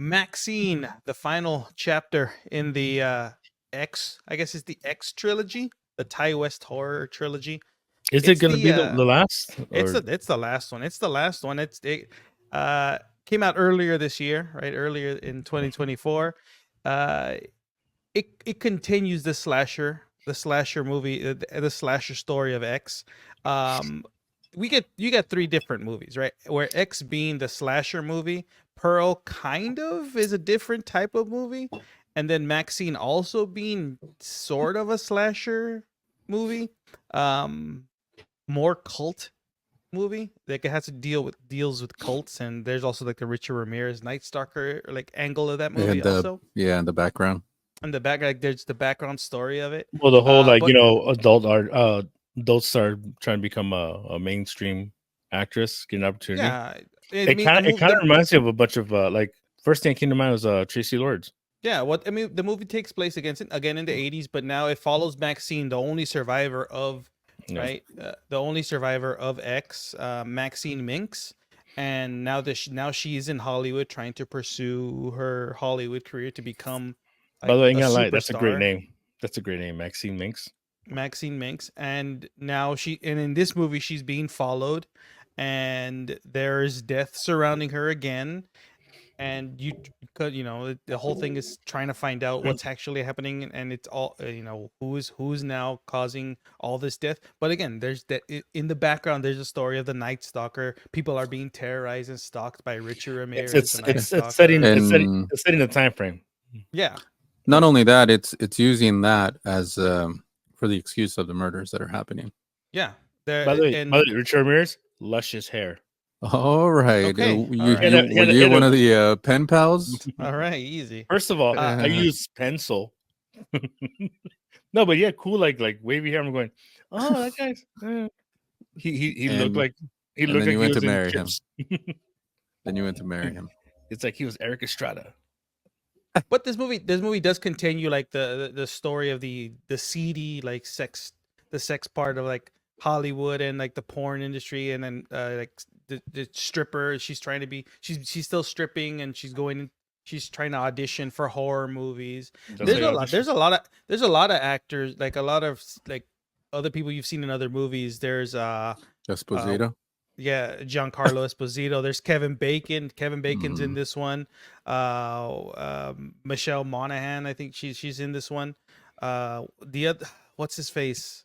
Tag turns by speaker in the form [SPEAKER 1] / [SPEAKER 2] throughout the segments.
[SPEAKER 1] MaXXXine, the final chapter in the X, I guess it's the X trilogy, the Ty West horror trilogy.
[SPEAKER 2] Is it
[SPEAKER 1] It's
[SPEAKER 2] going to
[SPEAKER 1] the
[SPEAKER 2] be the last? Or
[SPEAKER 1] it's the last one. It's the last one. It uh came out earlier this year, right? Earlier in 2024. Uh it continues the slasher movie, the slasher story of X. Um you get three different movies, right? Where X being the slasher movie, Pearl kind of is a different type of movie, and then Maxine also being sort of a slasher movie, um, more cult movie. Like it has to deals with cults, and there's also like the Richard Ramirez Night Stalker like angle of that movie
[SPEAKER 3] And the
[SPEAKER 1] also.
[SPEAKER 3] in the background.
[SPEAKER 1] And the back, like there's the background story of it.
[SPEAKER 2] well, the whole
[SPEAKER 1] But
[SPEAKER 2] adults are trying to become a mainstream actress, get an opportunity.
[SPEAKER 1] yeah, I
[SPEAKER 2] It
[SPEAKER 1] mean
[SPEAKER 2] kind of reminds me of a bunch of like first thing that came to mind was Tracy Lords.
[SPEAKER 1] Yeah, what I mean, the movie takes place again in the 80s, but now it follows Maxine, the only survivor of right, the only survivor of X, Maxine Minx, and now she's in Hollywood trying to pursue her Hollywood career to become
[SPEAKER 2] By the way, I ain't
[SPEAKER 1] a
[SPEAKER 2] gonna lie, that's a great
[SPEAKER 1] superstar.
[SPEAKER 2] name. That's a great name, Maxine Minx.
[SPEAKER 1] Maxine Minx, and now in this movie she's being followed, and there's death surrounding her again, and you know the whole thing is trying to find out what's actually happening, and it's all you know who's now causing all this death. But again, there's that in the background. There's a story of the Night Stalker. People are being terrorized and stalked by Richard Ramirez.
[SPEAKER 2] It's setting the time frame.
[SPEAKER 1] Yeah.
[SPEAKER 3] Not only that, it's using that as for the excuse of the murders that are happening.
[SPEAKER 1] Yeah.
[SPEAKER 2] By the way, Richard Ramirez, luscious hair.
[SPEAKER 3] All right.
[SPEAKER 1] Okay,
[SPEAKER 3] Were
[SPEAKER 1] all
[SPEAKER 3] you one of the pen pals?
[SPEAKER 1] All right, easy.
[SPEAKER 2] First of all, I use pencil. No, but yeah, cool. Like wavy hair. I'm going. Oh, that guy's. He looked like he looked like
[SPEAKER 3] you
[SPEAKER 2] he
[SPEAKER 3] went
[SPEAKER 2] was
[SPEAKER 3] to marry
[SPEAKER 2] in
[SPEAKER 3] him. Then you went to marry him.
[SPEAKER 2] It's like he was Eric Estrada.
[SPEAKER 1] But this movie does continue like the story of the seedy like sex part of like Hollywood and like the porn industry, and then like the stripper. She's trying to be she's still stripping, and she's trying to audition for horror movies. There's a lot of actors, like a lot of like other people you've seen in other movies. There's
[SPEAKER 3] Esposito.
[SPEAKER 1] yeah, Giancarlo Esposito. There's Kevin Bacon. Kevin Bacon's in this one. Michelle Monaghan, I think she's in this one. The other, what's his face?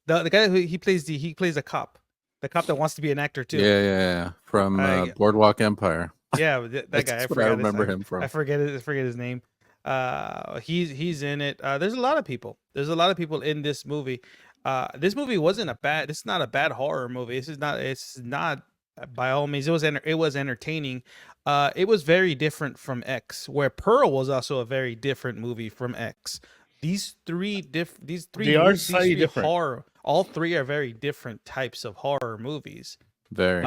[SPEAKER 1] The guy who he plays a cop. The cop that wants to be an actor too.
[SPEAKER 3] Yeah. From Boardwalk Empire.
[SPEAKER 1] Yeah, that guy.
[SPEAKER 3] I remember him from.
[SPEAKER 1] I forget his name. He's in it. There's a lot of people. There's a lot of people in this movie. This movie wasn't a bad. It's not a bad horror movie. It's not by all means. It was entertaining. It was very different from X, where Pearl was also a very different movie from X. These three different horror. All three are very different types of horror movies.
[SPEAKER 3] Very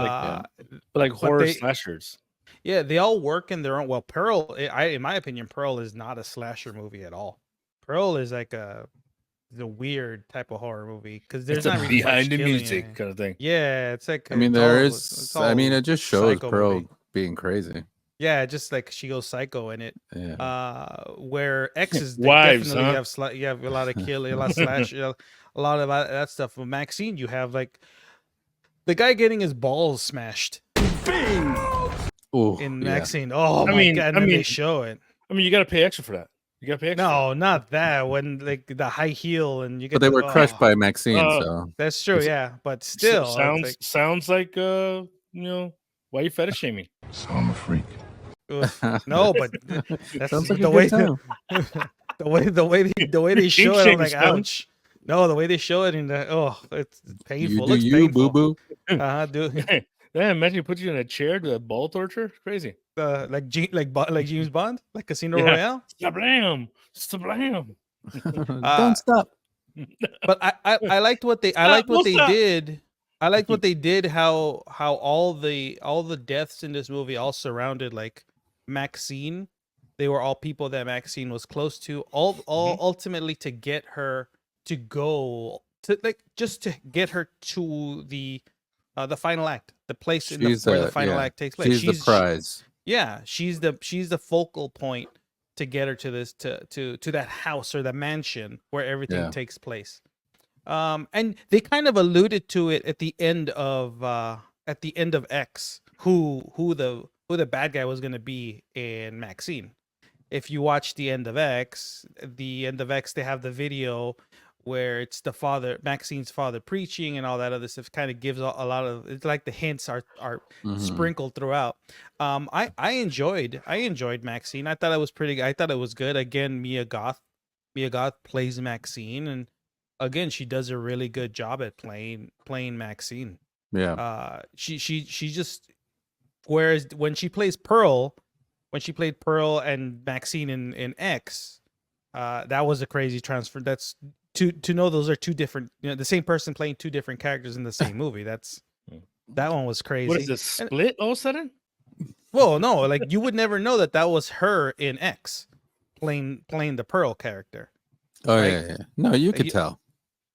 [SPEAKER 2] like horror slashers.
[SPEAKER 1] Yeah, they all work in their own. Well, Pearl, in my opinion, Pearl is not a slasher movie at all. Pearl is like the weird type of horror movie because there's not really
[SPEAKER 2] behind the music kind of thing.
[SPEAKER 1] Yeah, it's like
[SPEAKER 3] I mean, it just shows Pearl movie. Being crazy.
[SPEAKER 1] Yeah, just like she goes psycho in it.
[SPEAKER 3] Yeah.
[SPEAKER 1] Where X is
[SPEAKER 2] wives,
[SPEAKER 1] definitely you have a lot of killing, a lot of slash, a lot of that stuff. With Maxine, you have like the guy getting his balls smashed. Bing!
[SPEAKER 3] Ooh,
[SPEAKER 1] in Maxine. Oh my god! And then they show it.
[SPEAKER 2] I mean, you got to pay extra for that. You got to pay extra.
[SPEAKER 1] No, not that. When like the high heel and you get.
[SPEAKER 3] But they were crushed by Maxine, so
[SPEAKER 1] that's true. Yeah, but still,
[SPEAKER 2] sounds like you know, why are you fetish shaming?
[SPEAKER 4] So I'm a freak.
[SPEAKER 1] No, but that's
[SPEAKER 3] like
[SPEAKER 1] the way they show it. I'm like, ouch. No, the way they show it it's painful.
[SPEAKER 3] You do you, boo boo.
[SPEAKER 1] Dude.
[SPEAKER 2] Yeah, imagine you put you in a chair to ball torture. Crazy.
[SPEAKER 1] Like James Bond, like Casino Royale.
[SPEAKER 2] Stablam.
[SPEAKER 3] Don't stop.
[SPEAKER 1] But I liked what they did. I liked what they did. How all the deaths in this movie all surrounded like Maxine. They were all people that Maxine was close to. All ultimately to get her to go to like just to get her to the final act, the place where the final act takes place.
[SPEAKER 3] She's the prize.
[SPEAKER 1] Yeah, she's the focal point to get her to this to that house or the mansion where everything
[SPEAKER 3] Yeah.
[SPEAKER 1] takes place. And they kind of alluded to it at the end of X, who the bad guy was gonna be in MaXXXine. If you watch the end of X, they have the video where it's the father, Maxine's father, preaching and all that other stuff. Kind of gives a lot of, it's like the hints are
[SPEAKER 3] Mhm.
[SPEAKER 1] sprinkled throughout. I enjoyed Maxine. I thought it was pretty. I thought it was good. Again, Mia Goth plays Maxine, and again, she does a really good job at playing Maxine.
[SPEAKER 3] Yeah.
[SPEAKER 1] She just, whereas when she played Pearl and Maxine in X, that was a crazy transfer. That's to know those are two different, the same person playing two different characters in the same movie. That one was crazy.
[SPEAKER 2] What is this
[SPEAKER 1] And-
[SPEAKER 2] split all of a sudden?
[SPEAKER 1] well, no, like you would never know that was her in X playing the Pearl character.
[SPEAKER 3] Oh
[SPEAKER 1] right?
[SPEAKER 3] yeah. No, you could
[SPEAKER 1] You-
[SPEAKER 3] tell.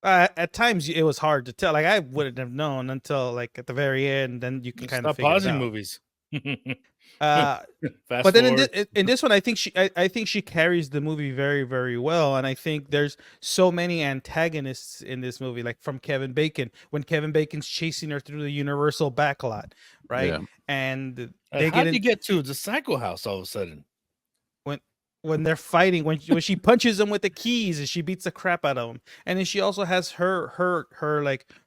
[SPEAKER 1] At times it was hard to tell. Like I wouldn't have known until like at the very end. Then you can kind of
[SPEAKER 2] Stop
[SPEAKER 1] figure it
[SPEAKER 2] pausing
[SPEAKER 1] out.
[SPEAKER 2] movies.
[SPEAKER 1] Uh,
[SPEAKER 2] Fast
[SPEAKER 1] but then
[SPEAKER 2] forward.
[SPEAKER 1] in this one, I think I think she carries the movie very, very well, and I think there's so many antagonists in this movie, like from Kevin Bacon, when Kevin Bacon's chasing her through the Universal backlot, right?
[SPEAKER 3] Yeah.
[SPEAKER 1] And
[SPEAKER 2] How
[SPEAKER 1] they
[SPEAKER 2] did
[SPEAKER 1] get
[SPEAKER 2] you
[SPEAKER 1] in,
[SPEAKER 2] get to the Psycho House all of a sudden?
[SPEAKER 1] when they're fighting, when she punches them with the keys and she beats the crap out of them, and then she also has her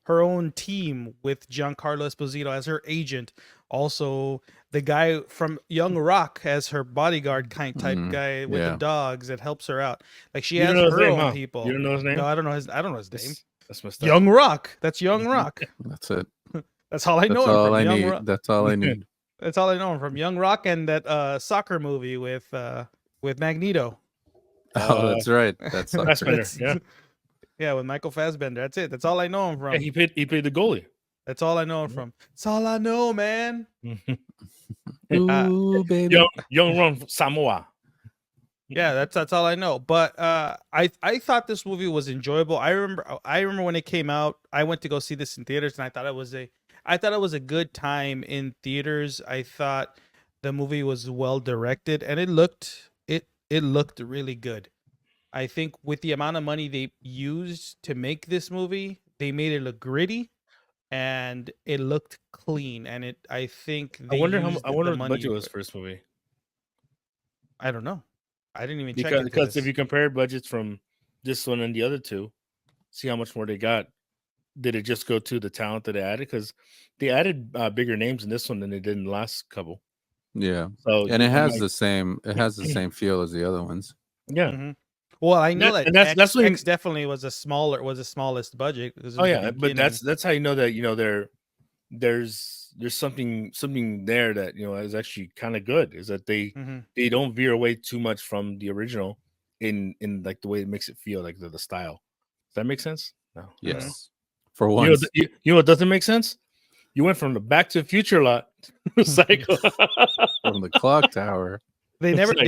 [SPEAKER 1] own team with Giancarlo Esposito as her agent. Also, the guy from Young Rock as her bodyguard kind type guy with the
[SPEAKER 3] yeah.
[SPEAKER 1] dogs that helps her out. Like she
[SPEAKER 2] You
[SPEAKER 1] has
[SPEAKER 2] don't know his
[SPEAKER 1] her
[SPEAKER 2] name,
[SPEAKER 1] own
[SPEAKER 2] huh?
[SPEAKER 1] people.
[SPEAKER 2] You don't know his name?
[SPEAKER 1] No, I don't know his name.
[SPEAKER 2] That's messed up.
[SPEAKER 1] Young Rock. That's Young Rock.
[SPEAKER 3] That's it.
[SPEAKER 1] That's all I know
[SPEAKER 3] That's
[SPEAKER 1] him
[SPEAKER 3] all
[SPEAKER 1] from.
[SPEAKER 3] I
[SPEAKER 1] Young
[SPEAKER 3] need.
[SPEAKER 1] Rock.
[SPEAKER 3] That's all I need.
[SPEAKER 1] That's all I know him from. Young Rock and that soccer movie with Magneto.
[SPEAKER 3] Oh, that's right. That's
[SPEAKER 2] Fassbender, yeah.
[SPEAKER 1] Yeah, with Michael Fassbender. That's it. That's all I know him from.
[SPEAKER 2] Yeah, he played the goalie.
[SPEAKER 1] That's all I know him from. That's all I know, man.
[SPEAKER 3] Ooh, baby.
[SPEAKER 2] Young Ron from Samoa.
[SPEAKER 1] Yeah, that's all I know. But I thought this movie was enjoyable. I remember when it came out. I went to go see this in theaters, and I thought it was a good time in theaters. I thought the movie was well directed, and it looked really good. I think with the amount of money they used to make this movie, they made it look gritty, and it looked clean. And I think
[SPEAKER 2] I
[SPEAKER 1] they
[SPEAKER 2] wonder
[SPEAKER 1] used
[SPEAKER 2] what the
[SPEAKER 1] money
[SPEAKER 2] budget was for this movie.
[SPEAKER 1] I don't know. I didn't even check
[SPEAKER 2] Because
[SPEAKER 1] into
[SPEAKER 2] if
[SPEAKER 1] this.
[SPEAKER 2] you compare budgets from this one and the other two, see how much more they got. Did it just go to the talent that they added? Because they added bigger names in this one than they did in the last couple.
[SPEAKER 3] Yeah.
[SPEAKER 2] So
[SPEAKER 3] And it
[SPEAKER 2] you
[SPEAKER 3] has
[SPEAKER 2] might-
[SPEAKER 3] the same feel as the other ones.
[SPEAKER 2] yeah.
[SPEAKER 1] Mhm. Well, I know
[SPEAKER 2] That-
[SPEAKER 1] that
[SPEAKER 2] and that's when-
[SPEAKER 1] X definitely was the smallest budget. Because it
[SPEAKER 2] Oh
[SPEAKER 1] was the
[SPEAKER 2] yeah, but
[SPEAKER 1] beginning.
[SPEAKER 2] that's how you know that there's something there that is actually kind of good, is that
[SPEAKER 1] Mhm.
[SPEAKER 2] they don't veer away too much from the original in like the way it makes it feel, like the style. Does that make sense? No.
[SPEAKER 3] Yes. For
[SPEAKER 2] You know,
[SPEAKER 3] once.
[SPEAKER 2] you know what doesn't make sense? You went from the Back to the Future lot to Psycho.
[SPEAKER 3] From the clock tower.
[SPEAKER 1] They
[SPEAKER 2] It's
[SPEAKER 1] never
[SPEAKER 2] like-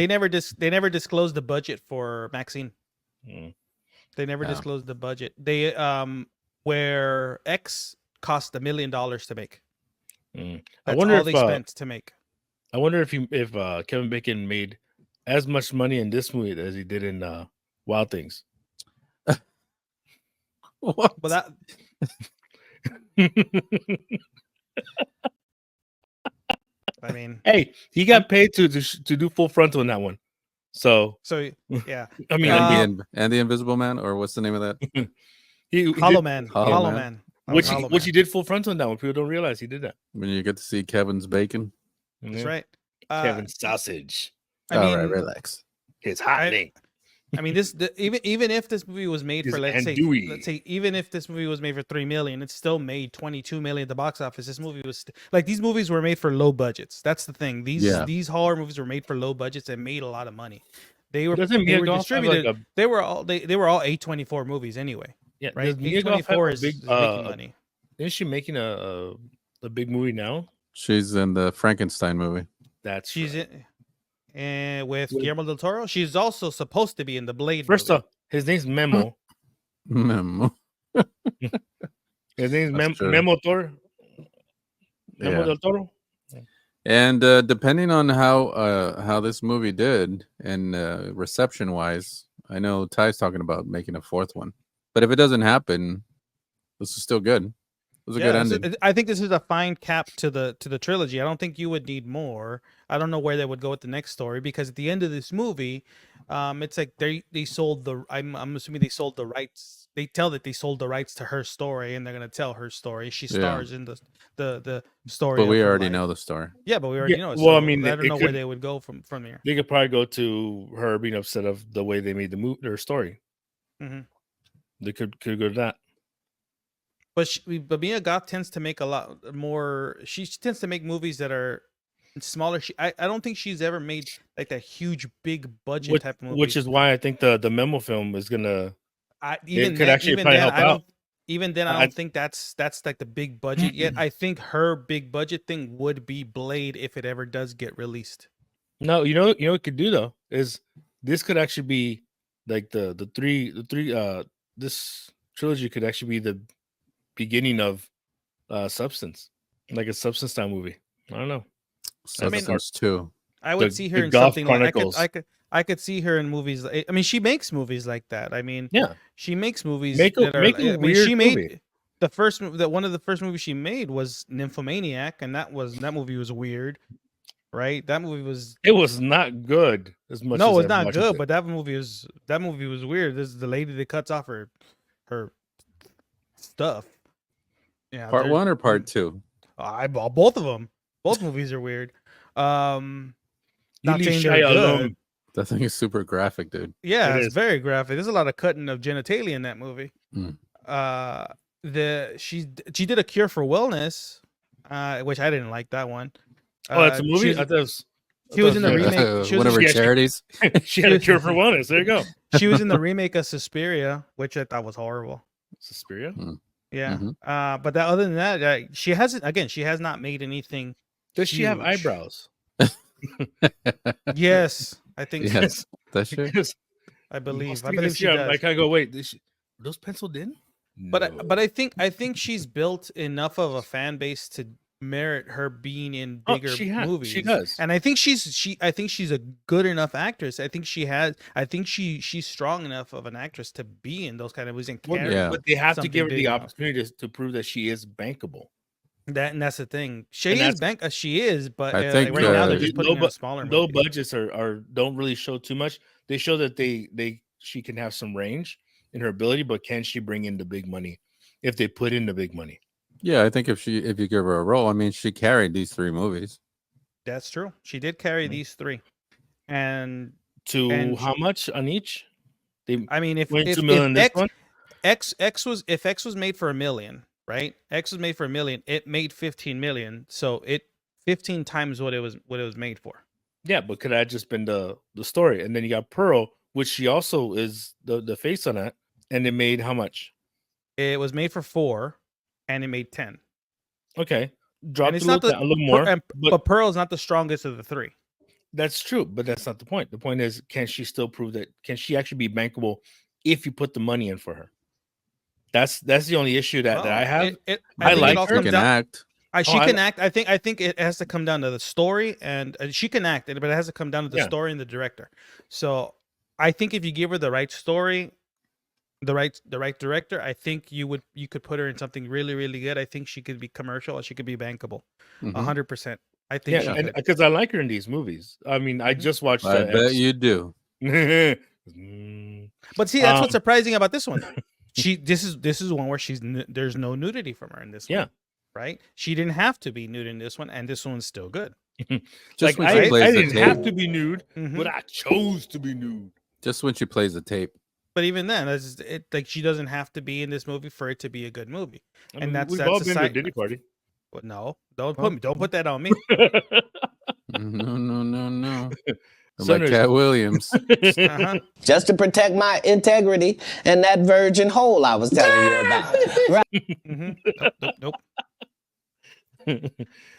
[SPEAKER 1] they never disclosed the budget for Maxine.
[SPEAKER 2] Mm.
[SPEAKER 1] They never
[SPEAKER 3] Yeah.
[SPEAKER 1] disclosed the budget. They where X cost $1 million to make.
[SPEAKER 2] Mm.
[SPEAKER 1] That's
[SPEAKER 2] wonder
[SPEAKER 1] all
[SPEAKER 2] if,
[SPEAKER 1] they spent to make.
[SPEAKER 2] I wonder if Kevin Bacon made as much money in this movie as he did in Wild Things.
[SPEAKER 3] What?
[SPEAKER 1] But that I mean,
[SPEAKER 2] Hey, he got paid to do full frontal in that one. So
[SPEAKER 1] so yeah,
[SPEAKER 2] I mean,
[SPEAKER 3] and the Invisible Man, or what's the name of that?
[SPEAKER 2] he
[SPEAKER 1] Hollow
[SPEAKER 2] did-
[SPEAKER 1] Man,
[SPEAKER 3] Hollow
[SPEAKER 1] Hollow
[SPEAKER 3] Man.
[SPEAKER 1] Man, That was
[SPEAKER 2] which
[SPEAKER 1] Hollow
[SPEAKER 2] he
[SPEAKER 1] Man.
[SPEAKER 2] did full frontal in that one. People don't realize he did that.
[SPEAKER 3] When you get to see Kevin's bacon.
[SPEAKER 1] That's
[SPEAKER 2] Yeah.
[SPEAKER 1] right.
[SPEAKER 2] Kevin Sausage,
[SPEAKER 1] I
[SPEAKER 3] All
[SPEAKER 1] mean,
[SPEAKER 3] right, relax.
[SPEAKER 2] his hot
[SPEAKER 1] I-
[SPEAKER 2] name.
[SPEAKER 1] I mean, even if this movie was made for
[SPEAKER 2] His
[SPEAKER 1] let's say even if this movie was made for $3 million, it still made $22 million at the box office. This movie was like, these movies were made for low budgets. That's the thing. These horror movies were made for low budgets and made a lot of money. They were
[SPEAKER 2] Doesn't Mia Goth have,
[SPEAKER 1] distributed.
[SPEAKER 2] like,
[SPEAKER 1] they were all A24 movies anyway,
[SPEAKER 2] Yeah,
[SPEAKER 1] right?
[SPEAKER 2] does Mia Goth have
[SPEAKER 1] A24
[SPEAKER 2] a
[SPEAKER 1] is
[SPEAKER 2] big,
[SPEAKER 1] making money.
[SPEAKER 2] Isn't she making a big movie now?
[SPEAKER 3] She's in the Frankenstein movie.
[SPEAKER 2] That's
[SPEAKER 1] She's
[SPEAKER 2] right.
[SPEAKER 1] in with
[SPEAKER 2] With-
[SPEAKER 1] Guillermo del Toro. She's also supposed to be in the Blade.
[SPEAKER 2] First
[SPEAKER 1] movie.
[SPEAKER 2] off, his name's Memo.
[SPEAKER 3] Memo.
[SPEAKER 2] His name's
[SPEAKER 3] That's true.
[SPEAKER 2] Memo Toro. Memo
[SPEAKER 3] Yeah.
[SPEAKER 2] del Toro.
[SPEAKER 3] And depending on how this movie did and reception wise, I know Ty's talking about making a fourth one. But if it doesn't happen, this is still good. It was a good ending.
[SPEAKER 1] I think this is a fine cap to the trilogy. I don't think you would need more. I don't know where they would go with the next story, because at the end of this movie, it's like they sold the. I'm assuming they sold the rights. They tell that they sold the rights to her story, and they're gonna tell her story. She stars in the story.
[SPEAKER 3] But we
[SPEAKER 1] of her
[SPEAKER 3] already
[SPEAKER 1] life.
[SPEAKER 3] know the story.
[SPEAKER 1] Yeah, but we already know it.
[SPEAKER 2] Well, I
[SPEAKER 1] So
[SPEAKER 2] mean,
[SPEAKER 1] I don't
[SPEAKER 2] it
[SPEAKER 1] know where
[SPEAKER 2] could-
[SPEAKER 1] they would go from here.
[SPEAKER 2] They could probably go to her being upset of the way they made the their story.
[SPEAKER 1] Mhm.
[SPEAKER 2] They could go to that.
[SPEAKER 1] But Mia Goth tends to make a lot more. She tends to make movies that are smaller. I don't think she's ever made like that huge big budget type of movie.
[SPEAKER 2] Which is why I think the memo film is gonna.
[SPEAKER 1] Even
[SPEAKER 2] could
[SPEAKER 1] then,
[SPEAKER 2] actually
[SPEAKER 1] even
[SPEAKER 2] probably
[SPEAKER 1] then,
[SPEAKER 2] help
[SPEAKER 1] I don't.
[SPEAKER 2] out.
[SPEAKER 1] Even then, I
[SPEAKER 2] I-
[SPEAKER 1] don't think that's like the big budget yet. I think her big budget thing would be Blade if it ever does get released.
[SPEAKER 2] No, you know what it could do though is this could actually be like the three this trilogy could actually be the beginning of Substance, like a Substance style movie. I don't know.
[SPEAKER 3] Substance 2.
[SPEAKER 1] I would
[SPEAKER 2] The-
[SPEAKER 1] see her
[SPEAKER 2] the
[SPEAKER 1] in
[SPEAKER 2] Goth
[SPEAKER 1] something
[SPEAKER 2] Chronicles.
[SPEAKER 1] like I could see her in movies. I mean, she makes movies like that. I mean,
[SPEAKER 2] Yeah,
[SPEAKER 1] she makes movies
[SPEAKER 2] Make a-
[SPEAKER 1] that are.
[SPEAKER 2] make a
[SPEAKER 1] I mean,
[SPEAKER 2] weird
[SPEAKER 1] she made
[SPEAKER 2] movie.
[SPEAKER 1] the first that one of the first movies she made was Nymphomaniac, and that movie was weird, right? That movie was
[SPEAKER 2] it was not good as much.
[SPEAKER 1] no,
[SPEAKER 2] as
[SPEAKER 1] it's not
[SPEAKER 2] everybody
[SPEAKER 1] good,
[SPEAKER 2] said.
[SPEAKER 1] but that movie was weird. This is the lady that cuts off her stuff. Yeah,
[SPEAKER 3] Part
[SPEAKER 1] they're-
[SPEAKER 3] 1 or part 2?
[SPEAKER 1] I bought both of them. Both movies are weird.
[SPEAKER 2] You
[SPEAKER 1] Not
[SPEAKER 2] leave
[SPEAKER 1] saying they're
[SPEAKER 2] Shia
[SPEAKER 1] good.
[SPEAKER 2] alone.
[SPEAKER 3] That thing is super graphic, dude.
[SPEAKER 1] Yeah,
[SPEAKER 2] It
[SPEAKER 1] it's
[SPEAKER 2] is.
[SPEAKER 1] very graphic. There's a lot of cutting of genitalia in that movie.
[SPEAKER 3] Mm.
[SPEAKER 1] She did A Cure for Wellness, which I didn't like that one.
[SPEAKER 2] Oh, that's a movie.
[SPEAKER 1] She
[SPEAKER 2] I thought it was,
[SPEAKER 1] she was in the
[SPEAKER 2] yeah.
[SPEAKER 1] remake. She was
[SPEAKER 3] One of
[SPEAKER 1] in-
[SPEAKER 3] her
[SPEAKER 2] she actually-
[SPEAKER 3] charities.
[SPEAKER 2] she had a cure for wellness. There you go.
[SPEAKER 1] she was in the remake of Suspiria, which I thought was horrible.
[SPEAKER 2] Suspiria.
[SPEAKER 1] Yeah.
[SPEAKER 3] Mhm.
[SPEAKER 1] But that other than that, she has not made anything.
[SPEAKER 2] Does she have
[SPEAKER 1] Huge.
[SPEAKER 2] eyebrows?
[SPEAKER 1] Yes, I think
[SPEAKER 3] Yes. That's true.
[SPEAKER 2] Because
[SPEAKER 1] I believe. I
[SPEAKER 2] I
[SPEAKER 1] believe she does.
[SPEAKER 2] Like I go, wait, were those penciled in?
[SPEAKER 1] But I think she's built enough of a fan base to merit her being in
[SPEAKER 2] Oh,
[SPEAKER 1] bigger
[SPEAKER 2] she has.
[SPEAKER 1] movies.
[SPEAKER 2] She does.
[SPEAKER 1] And I think she's a good enough actress. I think she's strong enough of an actress to be in those kind of movies and
[SPEAKER 2] Well,
[SPEAKER 1] carry
[SPEAKER 3] Yeah.
[SPEAKER 2] But they have to
[SPEAKER 1] something
[SPEAKER 2] give her
[SPEAKER 1] big
[SPEAKER 2] the
[SPEAKER 1] enough.
[SPEAKER 2] opportunity to prove that she is bankable.
[SPEAKER 1] that. And that's the thing. She
[SPEAKER 2] And
[SPEAKER 1] is
[SPEAKER 2] that's-
[SPEAKER 1] she is, but
[SPEAKER 3] I think,
[SPEAKER 1] like right now they're
[SPEAKER 3] uh,
[SPEAKER 1] just putting her in a smaller
[SPEAKER 2] Low
[SPEAKER 1] movie.
[SPEAKER 2] budgets are don't really show too much. They show that she can have some range in her ability, but can she bring in the big money if they put in the big money?
[SPEAKER 3] Yeah, I think if you give her a role, I mean, she carried these 3 movies.
[SPEAKER 1] That's true. She did carry
[SPEAKER 2] Mhm.
[SPEAKER 1] these 3, and
[SPEAKER 2] To how much on each? They
[SPEAKER 1] I mean, if
[SPEAKER 2] 22 million this one.
[SPEAKER 1] X was made for $1 million, right? X was made for $1 million. It made 15 million, so it 15 times what it was made for.
[SPEAKER 2] Yeah, but could that just been the story? And then you got Pearl, which she also is the face on that, and it made how much?
[SPEAKER 1] It was made for 4, and it made 10.
[SPEAKER 2] Okay, dropped
[SPEAKER 1] it's
[SPEAKER 2] a
[SPEAKER 1] not
[SPEAKER 2] little more,
[SPEAKER 1] but
[SPEAKER 2] but
[SPEAKER 1] Pearl is not the strongest of the 3.
[SPEAKER 2] that's true. But that's not the point. The point is, can she still prove that? Can she actually be bankable if you put the money in for her? That's the only issue that I have. I
[SPEAKER 1] think
[SPEAKER 2] like
[SPEAKER 1] it all
[SPEAKER 2] her.
[SPEAKER 3] She
[SPEAKER 1] comes
[SPEAKER 3] can
[SPEAKER 1] down.
[SPEAKER 3] act.
[SPEAKER 1] She
[SPEAKER 2] I-
[SPEAKER 1] can act. I think it has to come down to the story, and she can act, but it has to come down to the
[SPEAKER 2] Yeah.
[SPEAKER 1] story and the director. So I think if you give her the right story, the right director, I think you could put her in something really, really good. I think she could be commercial and she could be bankable,
[SPEAKER 3] Mhm.
[SPEAKER 1] 100%. I think she
[SPEAKER 2] Yeah, and
[SPEAKER 1] could.
[SPEAKER 2] because I like her in these movies. I mean, I
[SPEAKER 1] Mhm.
[SPEAKER 2] just watched.
[SPEAKER 3] I bet you do.
[SPEAKER 1] But see, that's what's
[SPEAKER 2] Um,
[SPEAKER 1] surprising about this one. This is one where there's no nudity from her in this
[SPEAKER 2] Yeah.
[SPEAKER 1] one, right? She didn't have to be nude in this one, and this one's still good.
[SPEAKER 3] Just
[SPEAKER 2] like
[SPEAKER 3] when she
[SPEAKER 2] I
[SPEAKER 3] plays the
[SPEAKER 2] didn't have
[SPEAKER 3] tape.
[SPEAKER 2] to be nude,
[SPEAKER 1] Mhm.
[SPEAKER 2] but I chose to be nude.
[SPEAKER 3] Just when she plays the tape.
[SPEAKER 1] But even then, that's just, like she doesn't have to be in this movie for it to be a good movie.
[SPEAKER 2] I
[SPEAKER 1] And
[SPEAKER 2] mean,
[SPEAKER 1] that's-
[SPEAKER 2] we've
[SPEAKER 1] that's
[SPEAKER 2] all
[SPEAKER 1] a
[SPEAKER 2] been to
[SPEAKER 1] side-
[SPEAKER 2] Diddy party.
[SPEAKER 1] But no, don't
[SPEAKER 2] Huh?
[SPEAKER 1] don't put that on me.
[SPEAKER 3] No. Like
[SPEAKER 2] Sinners.
[SPEAKER 3] Cat Williams.
[SPEAKER 1] Uh-huh.
[SPEAKER 4] Just to protect my integrity and that virgin hole I was telling you about. Right?
[SPEAKER 1] Mhm. Nope.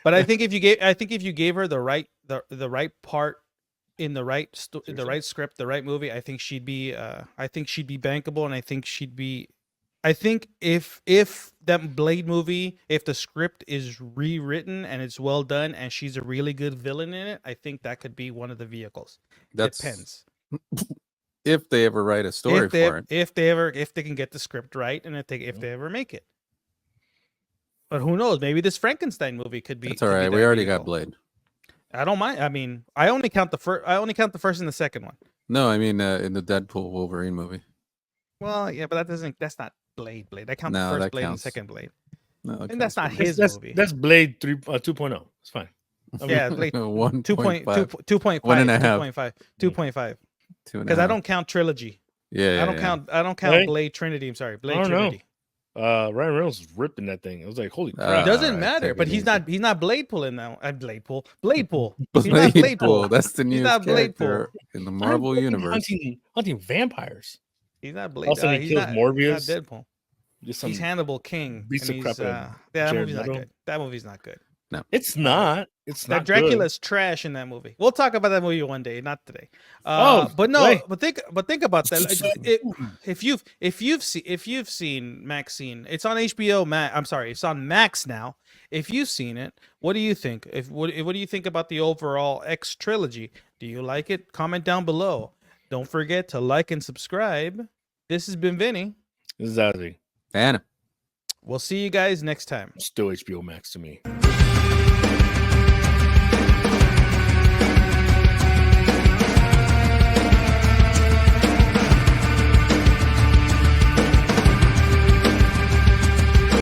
[SPEAKER 1] But I think if you gave her the right part in the right the right script, the right movie, I think she'd be bankable, and I think she'd be I think if that Blade movie, if the script is rewritten and it's well done and she's a really good villain in it, I think that could be one of the vehicles.
[SPEAKER 3] That's
[SPEAKER 1] Depends.
[SPEAKER 3] if they ever write a story
[SPEAKER 1] if they
[SPEAKER 3] for it.
[SPEAKER 1] if they can get the script right and if they ever make it. But who knows? Maybe this Frankenstein movie could be.
[SPEAKER 3] That's all
[SPEAKER 1] could be
[SPEAKER 3] right. We
[SPEAKER 1] that
[SPEAKER 3] already
[SPEAKER 1] vehicle.
[SPEAKER 3] got Blade.
[SPEAKER 1] I don't mind. I mean, I only count the first. I only count the first and the second one.
[SPEAKER 3] No, I mean in the Deadpool Wolverine movie.
[SPEAKER 1] Well, yeah, but that doesn't. That's not Blade. I count
[SPEAKER 3] No,
[SPEAKER 1] the first
[SPEAKER 3] that
[SPEAKER 1] Blade and
[SPEAKER 3] counts.
[SPEAKER 1] second Blade.
[SPEAKER 3] No, that
[SPEAKER 1] And that's not
[SPEAKER 3] counts.
[SPEAKER 1] his movie.
[SPEAKER 2] That's Blade 2.0. It's fine. I mean,
[SPEAKER 1] Yeah, Blade
[SPEAKER 3] 1.5.
[SPEAKER 1] 2.5.
[SPEAKER 3] 1.5.
[SPEAKER 1] 2.5. 2.5. Because I don't count trilogy.
[SPEAKER 3] Yeah,
[SPEAKER 1] I don't count. I don't count
[SPEAKER 2] Right?
[SPEAKER 1] Blade Trinity. I'm sorry, Blade
[SPEAKER 2] I don't know.
[SPEAKER 1] Trinity.
[SPEAKER 2] Ryan Reynolds was ripping that thing. I was like, holy
[SPEAKER 3] It
[SPEAKER 2] crap.
[SPEAKER 1] Doesn't
[SPEAKER 3] right,
[SPEAKER 1] matter.
[SPEAKER 3] take
[SPEAKER 1] But
[SPEAKER 3] it
[SPEAKER 1] he's
[SPEAKER 3] easy.
[SPEAKER 1] not. He's not Blade Pool in that. Blade Pool. Blade Pool. He's not Blade Pool.
[SPEAKER 3] That's the
[SPEAKER 1] He's
[SPEAKER 3] newest
[SPEAKER 1] not Blade
[SPEAKER 3] character in the Marvel
[SPEAKER 2] I'm
[SPEAKER 3] universe.
[SPEAKER 2] hunting vampires.
[SPEAKER 1] He's not Blade.
[SPEAKER 2] Also, he
[SPEAKER 1] he's
[SPEAKER 2] kills
[SPEAKER 1] not,
[SPEAKER 2] Morbius.
[SPEAKER 1] He's not Deadpool.
[SPEAKER 2] Just some,
[SPEAKER 1] He's Hannibal King.
[SPEAKER 2] beats
[SPEAKER 1] And
[SPEAKER 2] the
[SPEAKER 1] he's,
[SPEAKER 2] crap out of
[SPEAKER 1] yeah, that
[SPEAKER 2] Jared
[SPEAKER 1] movie's not
[SPEAKER 2] Leto.
[SPEAKER 1] good. That movie's not good.
[SPEAKER 2] it's not. It's
[SPEAKER 1] That
[SPEAKER 2] not.
[SPEAKER 1] Dracula's trash in that movie. We'll talk about that movie one day, not today.
[SPEAKER 2] Oh,
[SPEAKER 1] but no,
[SPEAKER 2] wait.
[SPEAKER 1] but think about that. If you've seen MaXXXine, it's on HBO. I'm sorry, it's on Max now. If you've seen it, what do you think? What do you think about the overall X trilogy? Do you like it? Comment down below. Don't forget to like and subscribe. This has been Vinny.
[SPEAKER 2] Exactly.
[SPEAKER 3] Anna.
[SPEAKER 1] We'll see you guys next time.
[SPEAKER 2] Still HBO Max to me.